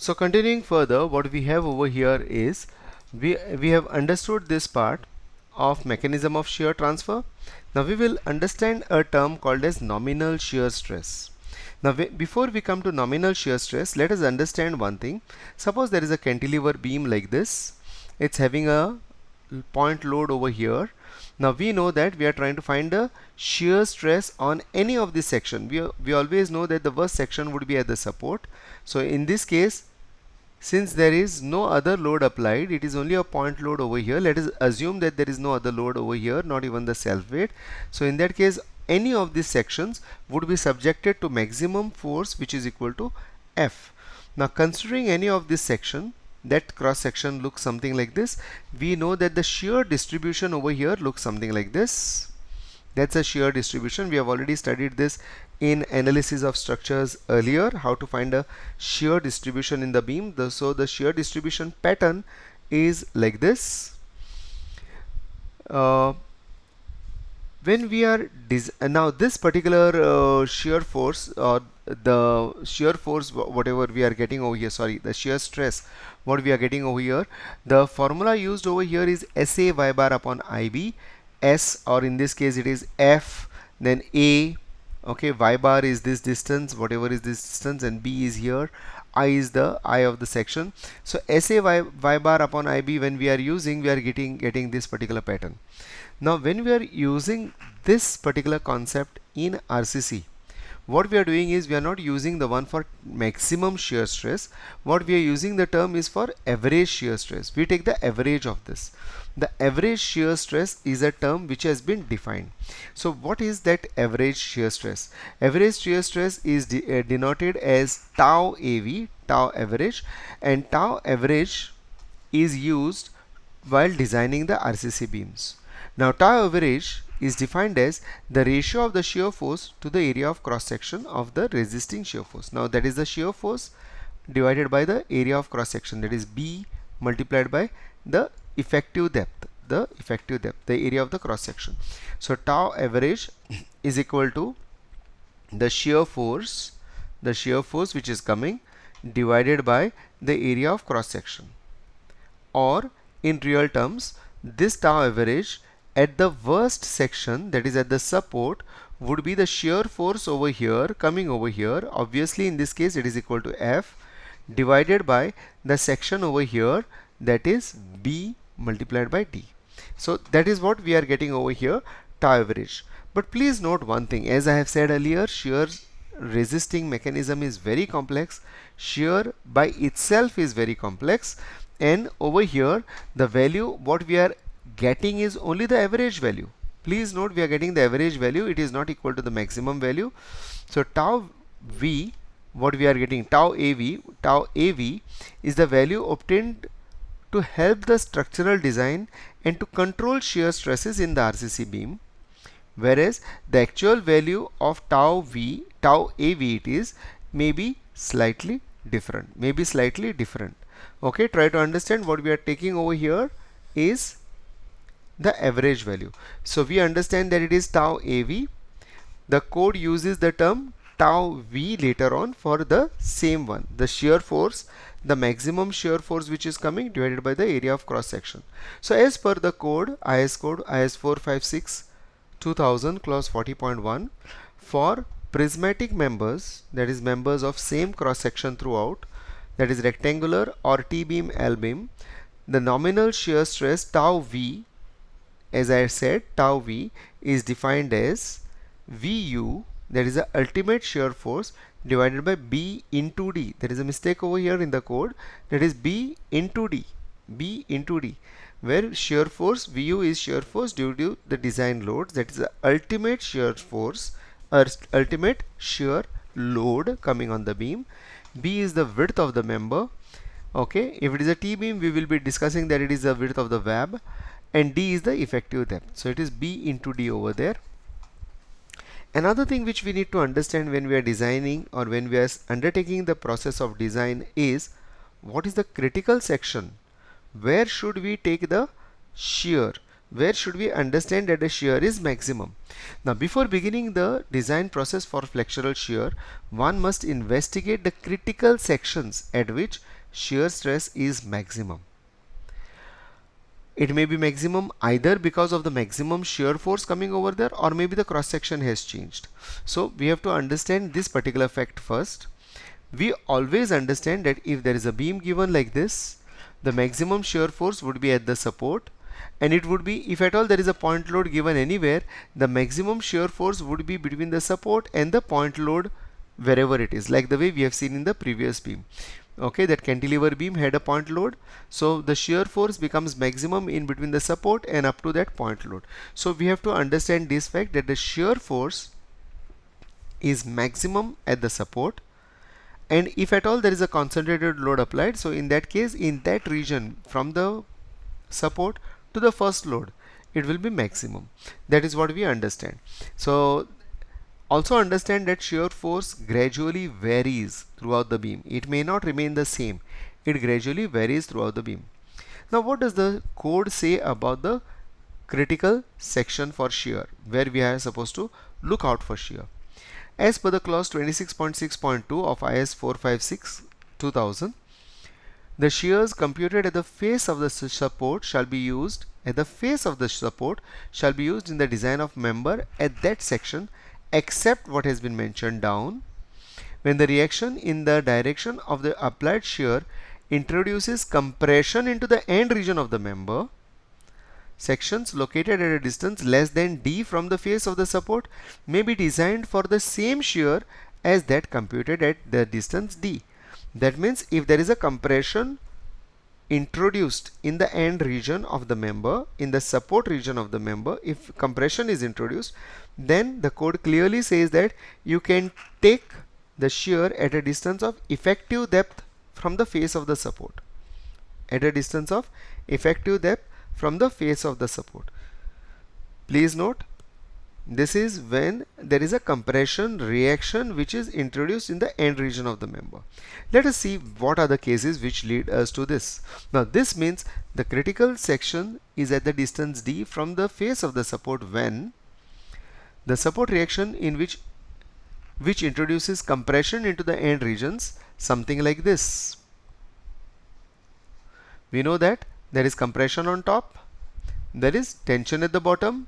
So continuing further, what we have over here is we have understood this part of mechanism of shear transfer. Now we will understand a term called as nominal shear stress. Now before we come to nominal shear stress, let us understand one thing. Suppose there is a cantilever beam like this. It's having a point load over here. Now we know that we are trying to find the shear stress on any of this section. We always know that the worst section would be at the support. So in this case, since there is no other load applied, it is only a point load over here. Let us assume that there is no other load over here, not even the self weight. So in that case, any of these sections would be subjected to maximum force, which is equal to F. Now considering any of this section, that cross section looks something like this. We know that the shear distribution over here looks something like this. That's a shear distribution. We have already studied this in analysis of structures earlier, how to find a shear distribution in the beam. So the shear distribution pattern is like this. When we are now this particular shear force, or the shear force whatever we are getting over here, sorry, the shear stress what we are getting over here, the formula used over here is SA y bar upon IB. S, or in this case it is F, then A, okay, y bar is this distance, whatever is this distance, and B is here, I is the I of the section. So SA y bar upon IB, when we are using, we are getting this particular pattern. Now when we are using this particular concept in RCC, what we are doing is we are not using the one for maximum shear stress. What we are using the term is for average shear stress. We take the average of this. The average shear stress is a term which has been defined. So what is that average shear stress? Average shear stress is denoted as tau AV, tau average, and tau average is used while designing the RCC beams. Now tau average is defined as the ratio of the shear force to the area of cross section of the resisting shear force. Now that is the shear force divided by the area of cross section, that is B multiplied by the effective depth, the area of the cross section. So tau average is equal to the shear force which is coming divided by the area of cross section, or in real terms, this tau average at the worst section, that is at the support, would be the shear force over here coming over here. Obviously in this case it is equal to F divided by the section over here, that is B multiplied by D. So that is what we are getting over here, tau average. But please note one thing, as I have said earlier, shear resisting mechanism is very complex. Shear by itself is very complex, and over here the value what we are getting is only the average value. Please note, we are getting the average value, it is not equal to the maximum value. So tau V, what we are getting, tau AV is the value obtained to help the structural design and to control shear stresses in the RCC beam, whereas the actual value of tau AV it is maybe slightly different, okay. Try to understand what we are taking over here is the average value. So we understand that it is tau AV. The code uses the term tau V later on for the same one, the shear force, the maximum shear force which is coming divided by the area of cross section. So as per the code, IS 456 2000 clause 40.1, for prismatic members, that is members of same cross section throughout, that is rectangular or T-beam, L-beam, the nominal shear stress tau V, as I said, tau V is defined as VU, that is the ultimate shear force, divided by B into D. There is a mistake over here in the code, that is B into D, where shear force VU is shear force due to the design loads, that is the ultimate shear force or ultimate shear load coming on the beam. B is the width of the member, okay. If it is a T-beam, we will be discussing that it is the width of the web, and D is the effective depth. So it is B into D over there. Another thing which we need to understand when we are designing or when we are undertaking the process of design is what is the critical section, where should we take the shear, where should we understand that the shear is maximum? Now before beginning the design process for flexural shear, one must investigate the critical sections at which shear stress is maximum. It may be maximum either because of the maximum shear force coming over there, or maybe the cross section has changed. So we have to understand this particular fact first. We always understand that if there is a beam given like this, the maximum shear force would be at the support, and it would be, if at all there is a point load given anywhere, the maximum shear force would be between the support and the point load wherever it is, like the way we have seen in the previous beam. Okay, that cantilever beam had a point load, so the shear force becomes maximum in between the support and up to that point load. So we have to understand this fact that the shear force is maximum at the support, and if at all there is a concentrated load applied, so in that case, in that region from the support to the first load, it will be maximum. That is what we understand. So also understand that shear force gradually varies throughout the beam. It may not remain the same. It gradually varies throughout the beam. Now what does the code say about the critical section for shear, where we are supposed to look out for shear? As per the clause 26.6.2 of IS 456/2000, the shears computed at the face of the support shall be used in the design of member at that section, except what has been mentioned down. When the reaction in the direction of the applied shear introduces compression into the end region of the member, sections located at a distance less than d from the face of the support may be designed for the same shear as that computed at the distance d. That means if there is a compression introduced in the end region of the member, in the support region of the member, if compression is introduced, then the code clearly says that you can take the shear at a distance of effective depth from the face of the support. At a distance of effective depth from the face of the support. Please note, this is when there is a compression reaction which is introduced in the end region of the member. Let us see what are the cases which lead us to this. Now this means the critical section is at the distance d from the face of the support when the support reaction in which introduces compression into the end regions, something like this. We know that there is compression on top, there is tension at the bottom,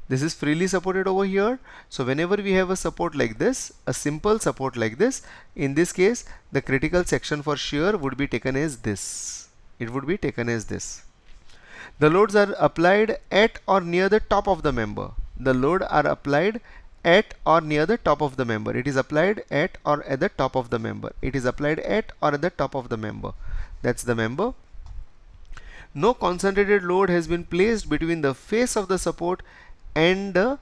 this is freely supported over here. So whenever we have a support like this, a simple support like this, in this case the critical section for shear would be taken as this. It would be taken as this. The loads are applied at or near the top of the member. The load are applied at or near the top of the member. It is applied at or at the top of the member. It is applied at or at the top of the member. That's the member. No concentrated load has been placed between the face of the support and the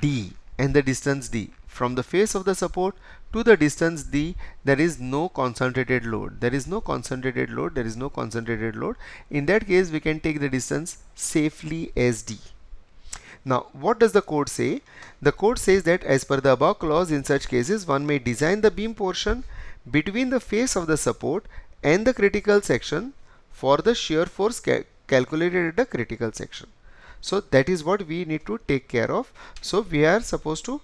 d and the distance d. From the face of the support to the distance d, there is no concentrated load. There is no concentrated load. There is no concentrated load. In that case, we can take the distance safely as d. Now, what does the code say? The code says that as per the above clause, in such cases, one may design the beam portion between the face of the support and the critical section for the shear force calculated at the critical section. So that is what we need to take care of. So we are supposed to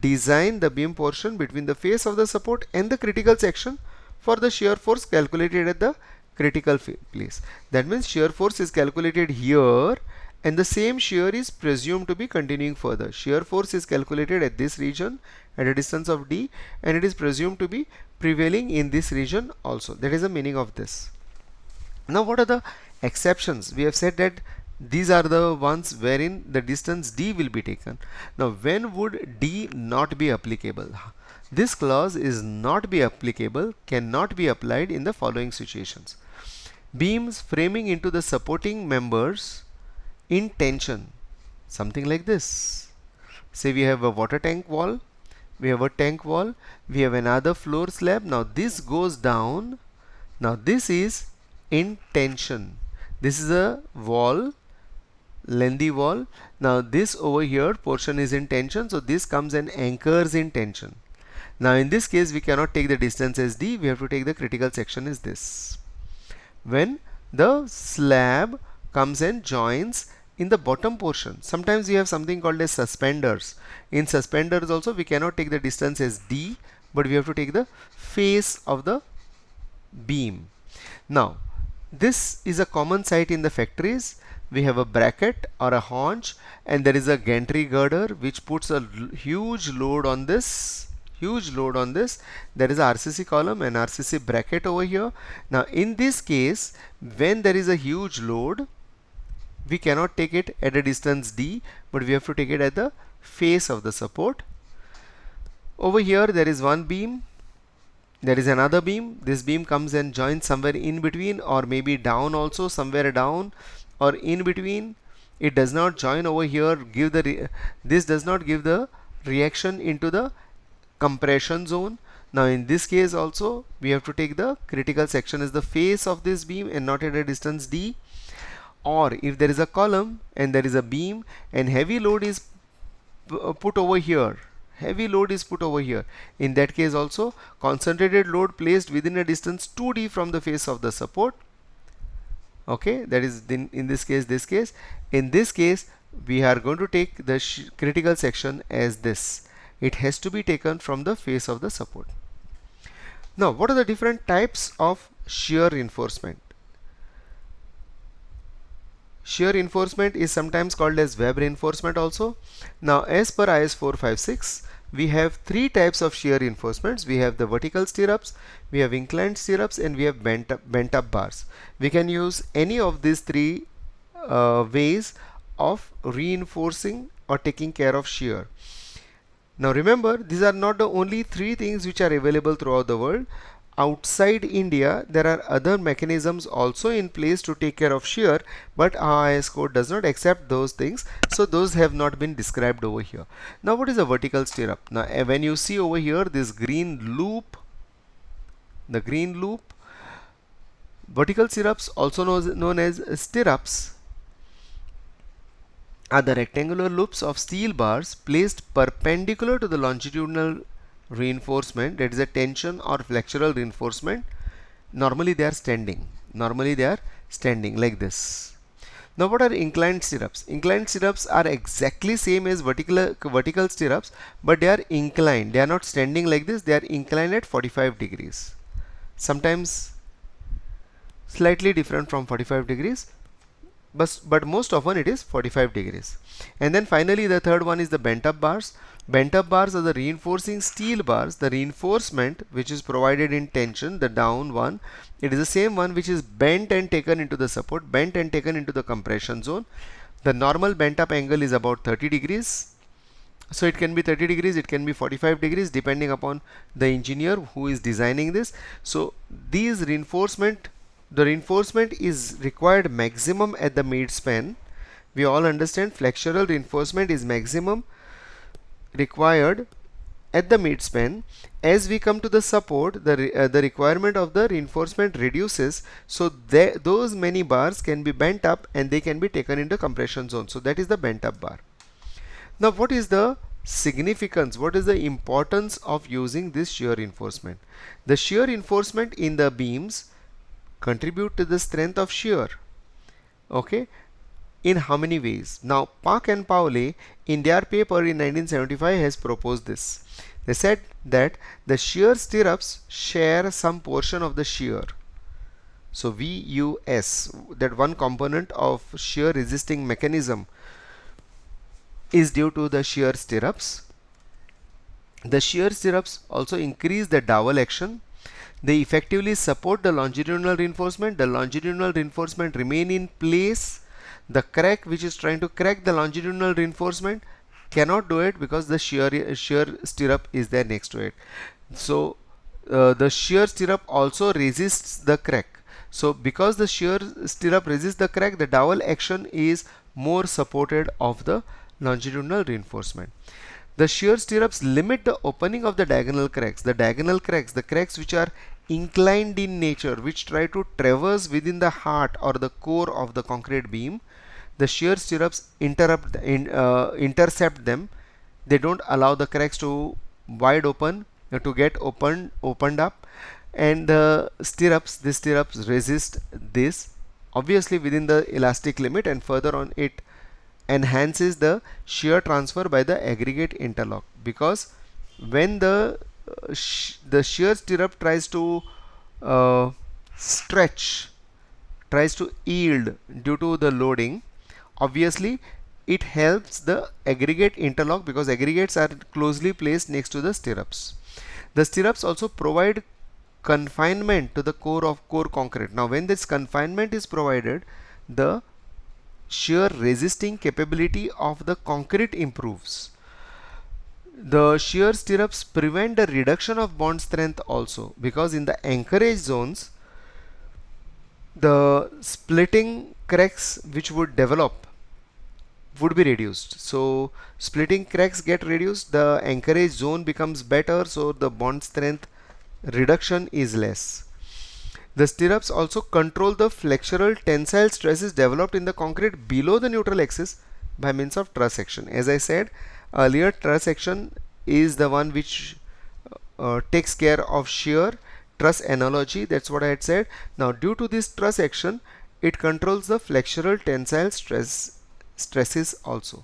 design the beam portion between the face of the support and the critical section for the shear force calculated at the critical place. That means shear force is calculated here and the same shear is presumed to be continuing further. Shear force is calculated at this region at a distance of d, and it is presumed to be prevailing in this region also. That is the meaning of this. Now what are the exceptions? We have said that these are the ones wherein the distance d will be taken. Now when would d not be applicable? This clause is not be applicable, cannot be applied in the following situations. Beams framing into the supporting members in tension, something like this. Say we have a water tank wall, we have a tank wall, we have another floor slab. Now this goes down. Now this is in tension. This is a wall, lengthy wall. Now this over here portion is in tension, so this comes and anchors in tension. Now in this case we cannot take the distance as d, we have to take the critical section as this. When the slab comes and joins in the bottom portion, sometimes we have something called as suspenders. In suspenders also we cannot take the distance as d, but we have to take the face of the beam. Now this is a common sight in the factories. We have a bracket or a haunch, and there is a gantry girder which puts a huge load on this. There is a RCC column and RCC bracket over here. Now in this case, when there is a huge load, we cannot take it at a distance d, but we have to take it at the face of the support. Over here there is one beam, there is another beam. This beam comes and joins somewhere in between, or maybe down also, somewhere down or in between. It does not join over here, this does not give the reaction into the compression zone. Now in this case also we have to take the critical section as the face of this beam and not at a distance d. Or if there is a column and there is a beam and heavy load is put over here, in that case also concentrated load placed within a distance 2d from the face of the support. Okay, that is in this case we are going to take the critical section as this. It has to be taken from the face of the support. Now what are the different types of shear reinforcement? Shear reinforcement is sometimes called as web reinforcement also. Now as per IS 456, we have three types of shear reinforcements. We have the vertical stirrups, we have inclined stirrups, and we have bent up bars. We can use any of these three ways of reinforcing or taking care of shear. Now remember, these are not the only three things which are available throughout the world. Outside India, there are other mechanisms also in place to take care of shear, but our IS code does not accept those things, so those have not been described over here. Now what is a vertical stirrup? Now when you see over here this green loop, vertical stirrups, also known as stirrups, are the rectangular loops of steel bars placed perpendicular to the longitudinal reinforcement, that is a tension or flexural reinforcement. Normally they are standing like this. Now what are inclined stirrups? Inclined stirrups are exactly same as vertical stirrups, but they are inclined. They are not standing like this, they are inclined at 45 degrees. Sometimes slightly different from 45 degrees, but most often it is 45 degrees. And then finally the third one is the bent up bars. Bent up bars are the reinforcing steel bars. The reinforcement which is provided in tension, the down one, it is the same one which is bent and taken into the support, bent and taken into the compression zone. The normal bent up angle is about 30 degrees. So it can be 30 degrees, it can be 45 degrees depending upon the engineer who is designing this. So these the reinforcement is required maximum at the mid span. We all understand flexural reinforcement is maximum required at the mid span. As we come to the support, the requirement of the reinforcement reduces, so those many bars can be bent up and they can be taken into compression zone. So that is the bent up bar. Now what is the significance, what is the importance of using this shear reinforcement? The shear reinforcement in the beams contribute to the strength of shear. Okay, in how many ways? Now Park and Pauley in their paper in 1975 has proposed this. They said that the shear stirrups share some portion of the shear. So VUS, that one component of shear resisting mechanism, is due to the shear stirrups. The shear stirrups also increase the dowel action. They effectively support the longitudinal reinforcement. The longitudinal reinforcement remain in place. The crack which is trying to crack the longitudinal reinforcement cannot do it because the shear stirrup is there next to it. So the shear stirrup also resists the crack. So because the shear stirrup resists the crack, the dowel action is more supported of the longitudinal reinforcement. The shear stirrups limit the opening of the diagonal cracks. The diagonal cracks, the cracks which are inclined in nature, which try to traverse within the heart or the core of the concrete beam, the shear stirrups intercept them. They don't allow the cracks to wide open, to get opened up, and the stirrups resist this, obviously within the elastic limit, and further on it enhances the shear transfer by the aggregate interlock, because when the shear stirrup uh, stretch tries to yield due to the loading, obviously it helps the aggregate interlock because aggregates are closely placed next to the stirrups. The stirrups also provide confinement to the core concrete. Now when this confinement is provided, the shear resisting capability of the concrete improves. The shear stirrups prevent the reduction of bond strength also, because in the anchorage zones the splitting cracks which would develop would be reduced. So splitting cracks get reduced, the anchorage zone becomes better, so the bond strength reduction is less. The stirrups also control the flexural tensile stresses developed in the concrete below the neutral axis by means of truss action. As I said earlier, truss action is the one which takes care of shear. Truss analogy, that's what I had said. Now due to this truss action, it controls the flexural tensile stresses also.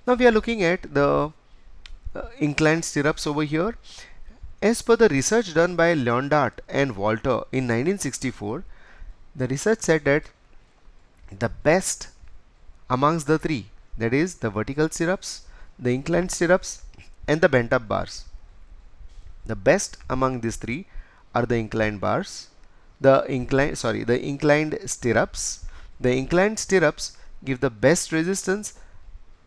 Now we are looking at the inclined stirrups over here. As per the research done by Leondart and Walter in 1964, the research said that the best amongst the three, that is the vertical stirrups, the inclined stirrups and the bent up bars. The best among these three are the inclined bars, the inclined stirrups. The inclined stirrups give the best resistance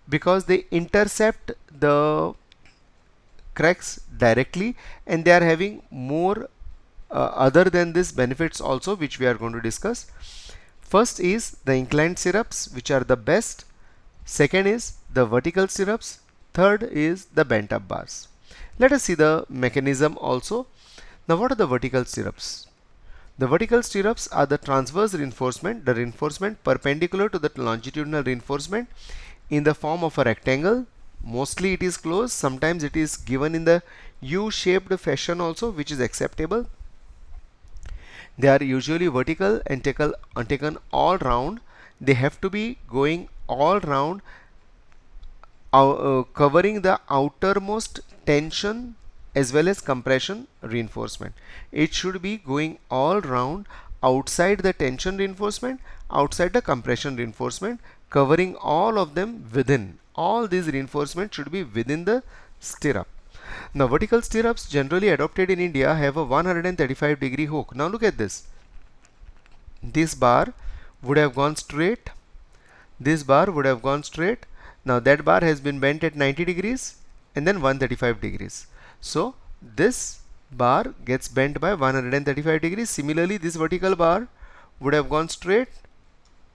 because they intercept the cracks directly, and they are having more other than this benefits also, which we are going to discuss. First is the inclined stirrups, which are the best. Second is the vertical stirrups. Third is the bent up bars. Let us see the mechanism also. Now what are the vertical stirrups? The vertical stirrups are the transverse reinforcement, the reinforcement perpendicular to the longitudinal reinforcement in the form of a rectangle. Mostly it is closed, sometimes it is given in the U-shaped fashion also, which is acceptable. They are usually vertical and taken all round. They have to be going all round, covering the outermost tension as well as compression reinforcement. It should be going all round, outside the tension reinforcement, outside the compression reinforcement, covering all of them within. All these reinforcements should be within the stirrup. Now vertical stirrups generally adopted in India have a 135-degree hook. Now look at this. This bar would have gone straight. This bar would have gone straight. Now that bar has been bent at 90 degrees and then 135 degrees. So this bar gets bent by 135 degrees. Similarly, this vertical bar would have gone straight,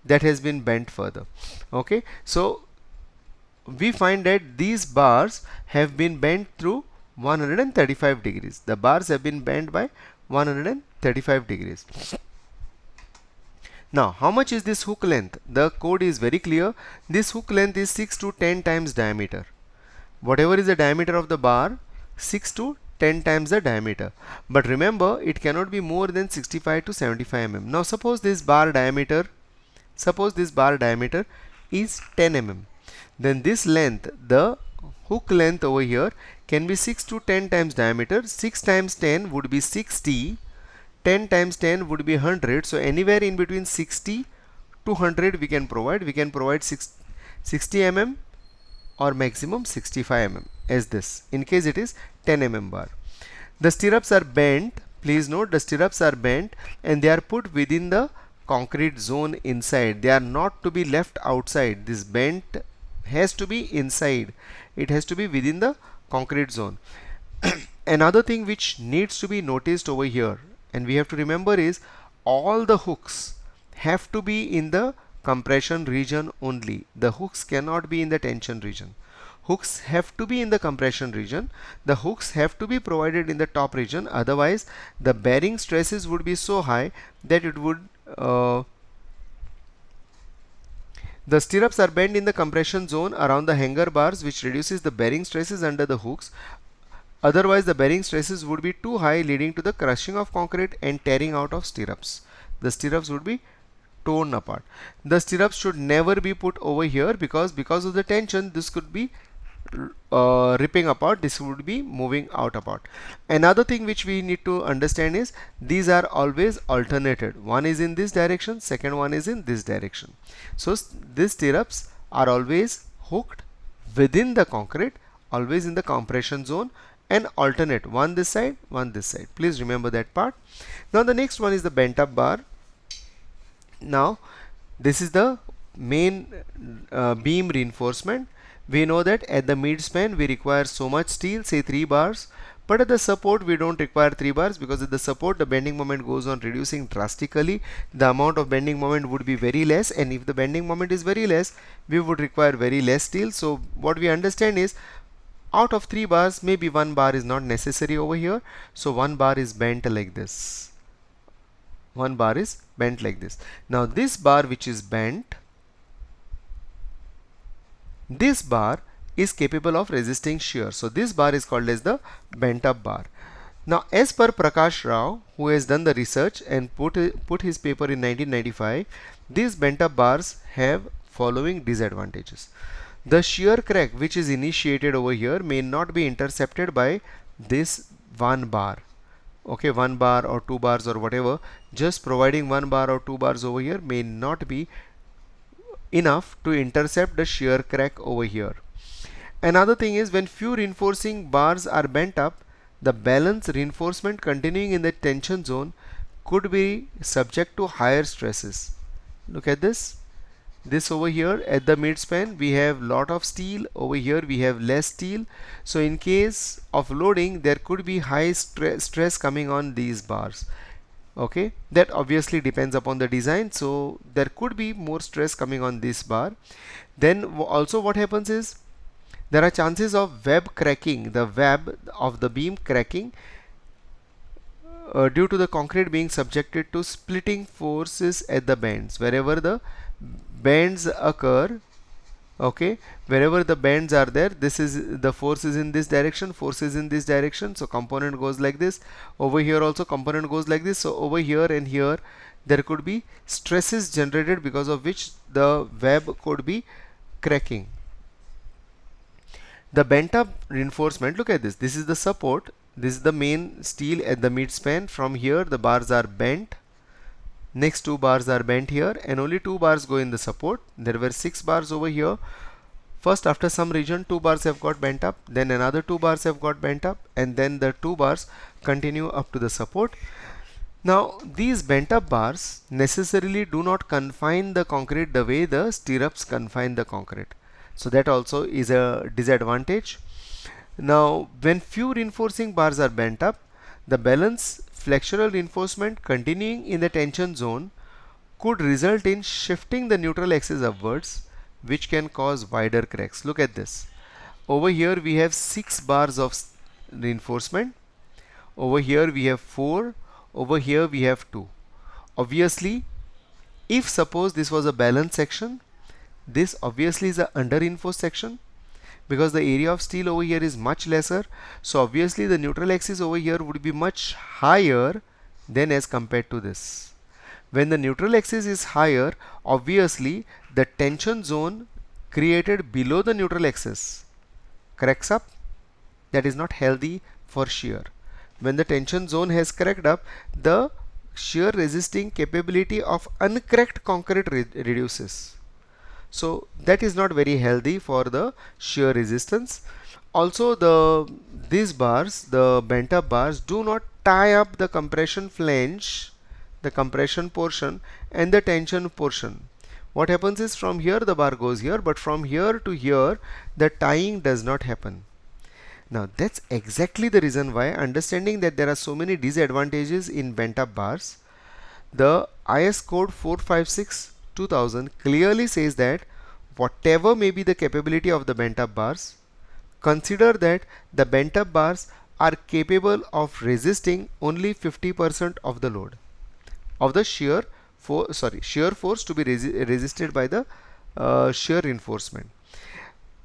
that has been bent further. Okay, so we find that these bars have been bent through 135 degrees. The bars have been bent by 135 degrees. Now how much is this hook length? The code is very clear. This hook length is 6 to 10 times diameter. Whatever is the diameter of the bar, 6 to 10 times the diameter. But remember, it cannot be more than 65 to 75 mm. Now suppose this bar diameter is 10 mm. Then this length, the hook length over here, can be 6 to 10 times diameter. 6 times 10 would be 60. 10 times 10 would be 100. So anywhere in between 60 to 100 we can provide. We can provide 60 mm or maximum 65 mm as this, in case it is 10 mm bar. The stirrups are bent. Please note, the stirrups are bent and they are put within the concrete zone inside. They are not to be left outside. This bent has to be inside. It has to be within the concrete zone. Another thing which needs to be noticed over here, and we have to remember, is all the hooks have to be in the compression region only. The hooks cannot be in the tension region. Hooks have to be in the compression region. The hooks have to be provided in the top region, otherwise the bearing stresses would be so high that it would the stirrups are bent in the compression zone around the hanger bars, which reduces the bearing stresses under the hooks. Otherwise the bearing stresses would be too high, leading to the crushing of concrete and tearing out of stirrups. The stirrups would be torn apart. The stirrups should never be put over here, because of the tension this could be ripping apart, this would be moving out apart. Another thing which we need to understand is these are always alternated. One is in this direction, second one is in this direction. So these stirrups are always hooked within the concrete, always in the compression zone, and alternate, one this side, one this side. Please remember that part. Now the next one is the bent up bar. Now this is the main beam reinforcement. We know that at the midspan we require so much steel, say 3 bars, but at the support we don't require 3 bars, because at the support the bending moment goes on reducing drastically. The amount of bending moment would be very less, and if the bending moment is very less, we would require very less steel. So what we understand is, out of 3 bars, maybe 1 bar is not necessary over here. So 1 bar is bent like this. 1 bar is bent like this. Now this bar which is bent, this bar is capable of resisting shear. So this bar is called as the bent up bar. Now as per Prakash Rao, who has done the research and put his paper in 1995, these bent up bars have following disadvantages. The shear crack which is initiated over here may not be intercepted by this 1 bar. Okay, 1 bar or 2 bars or whatever, just providing 1 bar or 2 bars over here may not be enough to intercept the shear crack over here. Another thing is, when few reinforcing bars are bent up, the balance reinforcement continuing in the tension zone could be subject to higher stresses. Look at this. This over here at the midspan we have lot of steel, over here we have less steel. So in case of loading there could be high stress coming on these bars. Okay, that obviously depends upon the design, so there could be more stress coming on this bar. Then also what happens is, there are chances of web cracking, the web of the beam cracking due to the concrete being subjected to splitting forces at the bends. Wherever the bends occur, okay, wherever the bends are there, this is the force is in this direction, force is in this direction, so component goes like this. Over here also component goes like this. So over here and here there could be stresses generated, because of which the web could be cracking. The bent up reinforcement, look at this, this is the support, this is the main steel at the midspan. From here the bars are bent, next 2 bars are bent here, and only 2 bars go in the support. There were 6 bars over here. First, after some region 2 bars have got bent up, then another 2 bars have got bent up, and then the 2 bars continue up to the support. Now these bent up bars necessarily do not confine the concrete the way the stirrups confine the concrete. So that also is a disadvantage. Now when few reinforcing bars are bent up, the balance flexural reinforcement continuing in the tension zone could result in shifting the neutral axis upwards, which can cause wider cracks. Look at this. Over here we have 6 bars of reinforcement. Over here we have 4. Over here we have 2. Obviously, if suppose this was a balanced section, this obviously is a under reinforced section, because the area of steel over here is much lesser. So obviously the neutral axis over here would be much higher than as compared to this. When the neutral axis is higher, obviously the tension zone created below the neutral axis cracks up. That is not healthy for shear. When the tension zone has cracked up, the shear resisting capability of uncracked concrete reduces. So that is not very healthy for the shear resistance. Also these bars, the bent up bars, do not tie up the compression flange, the compression portion, and the tension portion. What happens is, from here the bar goes here, but from here to here the tying does not happen. Now that's exactly the reason why, understanding that there are so many disadvantages in bent up bars, the IS code 456/2000 clearly says that whatever may be the capability of the bent up bars, consider that the bent up bars are capable of resisting only 50% of the load of the shear force to be resisted by the shear reinforcement.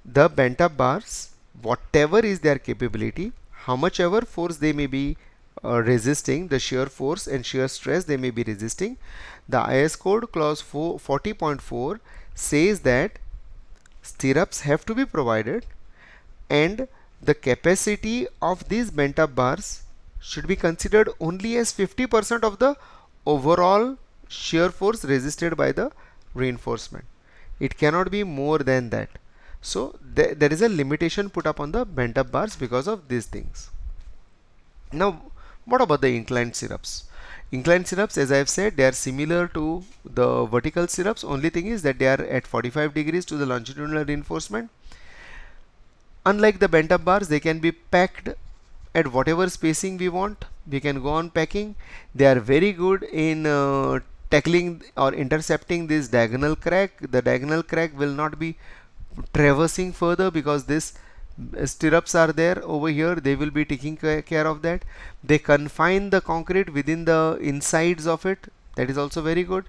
The bent up bars, whatever is their capability, how much ever force they may be resisting the shear force and shear stress, they may be resisting. The IS code clause 40.4 says that stirrups have to be provided, and the capacity of these bent up bars should be considered only as 50% of the overall shear force resisted by the reinforcement. It cannot be more than that. So there is a limitation put up on the bent up bars because of these things. Now, what about the inclined stirrups? Inclined stirrups, as I have said, they are similar to the vertical stirrups. Only thing is that they are at 45 degrees to the longitudinal reinforcement. Unlike the bent up bars, they can be packed at whatever spacing we want. We can go on packing. They are very good in tackling or intercepting this diagonal crack. The diagonal crack will not be traversing further because this stirrups are there over here. They will be taking care of that. They confine the concrete within the insides of it. That is also very good.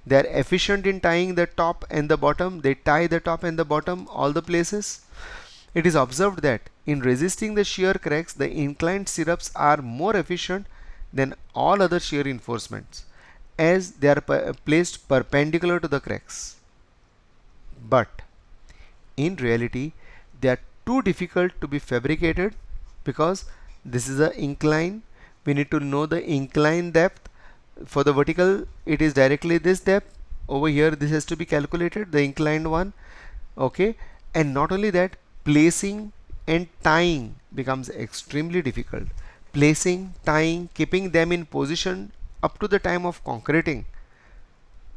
They are efficient in tying the top and the bottom. They tie the top and the bottom all the places. It is observed that in resisting the shear cracks, the inclined stirrups are more efficient than all other shear reinforcements as they are placed perpendicular to the cracks. But in reality, they are too difficult to be fabricated because this is an incline. We need to know the incline depth. For the vertical, it is directly this depth. Over here, this has to be calculated, the inclined one. Okay, and not only that, placing and tying becomes extremely difficult. Placing, tying, keeping them in position up to the time of concreting,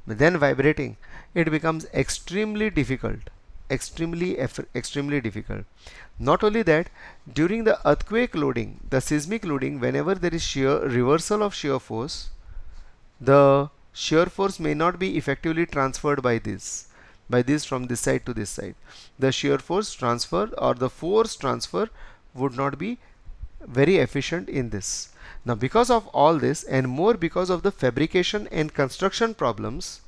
then vibrating, it becomes extremely difficult. Extremely difficult. Not only that, during the earthquake loading, the seismic loading, whenever there is shear reversal of shear force, the shear force may not be effectively transferred by this from this side to this side. The shear force transfer or the force transfer would not be very efficient in this. Now, because of all this and more because of the fabrication and construction problems,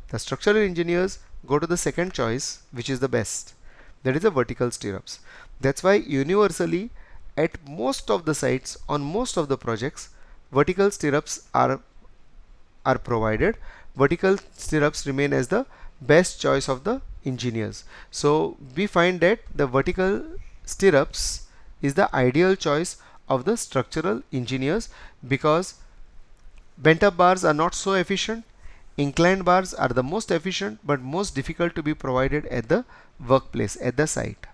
the structural engineers go to the second choice, which is the best. That is the vertical stirrups. That's why universally at most of the sites on most of the projects, vertical stirrups are provided. Vertical stirrups remain as the best choice of the engineers. So we find that the vertical stirrups is the ideal choice of the structural engineers because bent up bars are not so efficient. Inclined bars are the most efficient but most difficult to be provided at the workplace, at the site.